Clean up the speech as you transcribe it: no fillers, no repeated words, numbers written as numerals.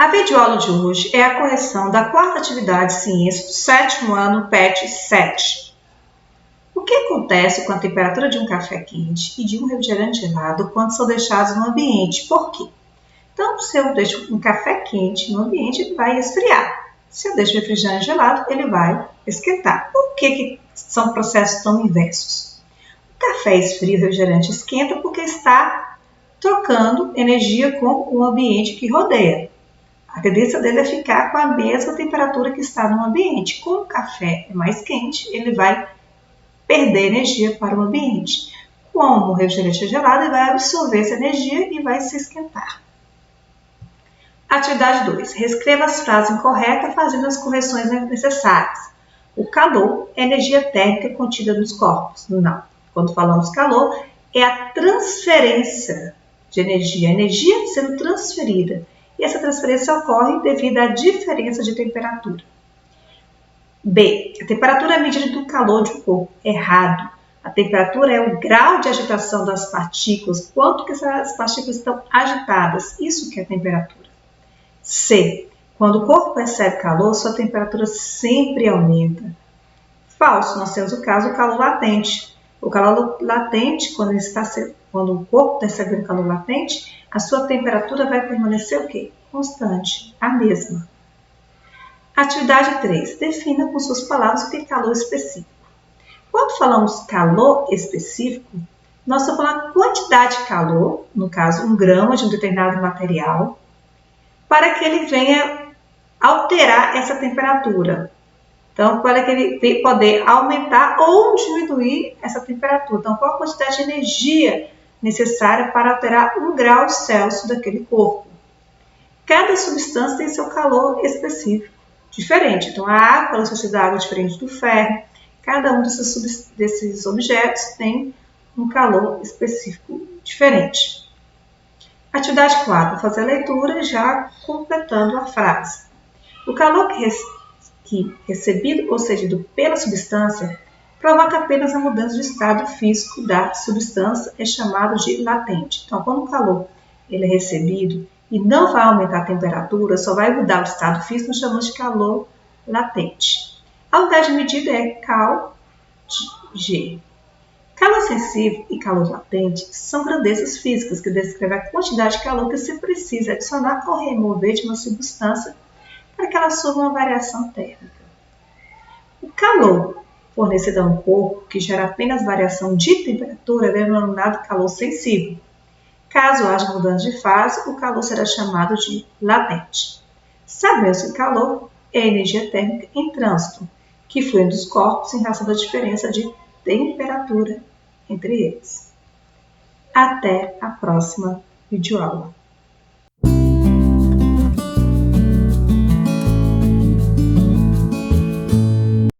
A videoaula de hoje é a correção da quarta atividade Ciência do 7º ano, PET 7. O que acontece com a temperatura de um café quente e de um refrigerante gelado quando são deixados no ambiente? Por quê? Então, se eu deixo um café quente no ambiente, ele vai esfriar. Se eu deixo o refrigerante gelado, ele vai esquentar. Por que são processos tão inversos? O café esfria, o refrigerante esquenta porque está trocando energia com o ambiente que rodeia. A tendência dele é ficar com a mesma temperatura que está no ambiente. Como o café é mais quente, ele vai perder energia para o ambiente. Como o refrigerante é gelado, ele vai absorver essa energia e vai se esquentar. Atividade 2. Reescreva as frases incorretas fazendo as correções necessárias. O calor é energia térmica contida nos corpos. Não. Quando falamos calor, é a transferência de energia. A energia sendo transferida. E essa transferência ocorre devido à diferença de temperatura. B. A temperatura é a medida do calor de um corpo. Errado. A temperatura é o grau de agitação das partículas, quanto que essas partículas estão agitadas. Isso que é a temperatura. C. Quando o corpo percebe calor, sua temperatura sempre aumenta. Falso. Nós temos o caso do calor latente. O calor latente, quando o corpo percebe o calor latente, a sua temperatura vai permanecer o quê? Constante, a mesma. Atividade 3. Defina com suas palavras o que é calor específico. Quando falamos calor específico, nós estamos falando a quantidade de calor, no caso 1 grama de um determinado material, para que ele venha alterar essa temperatura. Então, para que ele poder aumentar ou diminuir essa temperatura. Então, qual a quantidade de energia necessária para alterar 1 grau Celsius daquele corpo? Cada substância tem seu calor específico, diferente. Então, a água, ela precisa da água diferente do ferro. Cada um desses objetos tem um calor específico diferente. Atividade 4. Fazer a leitura já completando a frase. O calor que recebido ou cedido pela substância provoca apenas a mudança de estado físico da substância, é chamado de latente. Então, quando o calor ele é recebido e não vai aumentar a temperatura, só vai mudar o estado físico, nós chamamos de calor latente. A unidade de medida é Cal G. Calor sensível e calor latente são grandezas físicas que descrevem a quantidade de calor que se precisa adicionar ou remover de uma substância para que ela sofra uma variação térmica. O calor fornecido a um corpo, que gera apenas variação de temperatura, é denominado calor sensível. Caso haja mudança de fase, o calor será chamado de latente. Sabemos que calor é energia térmica em trânsito, que flui dos corpos em razão da diferença de temperatura entre eles. Até a próxima videoaula.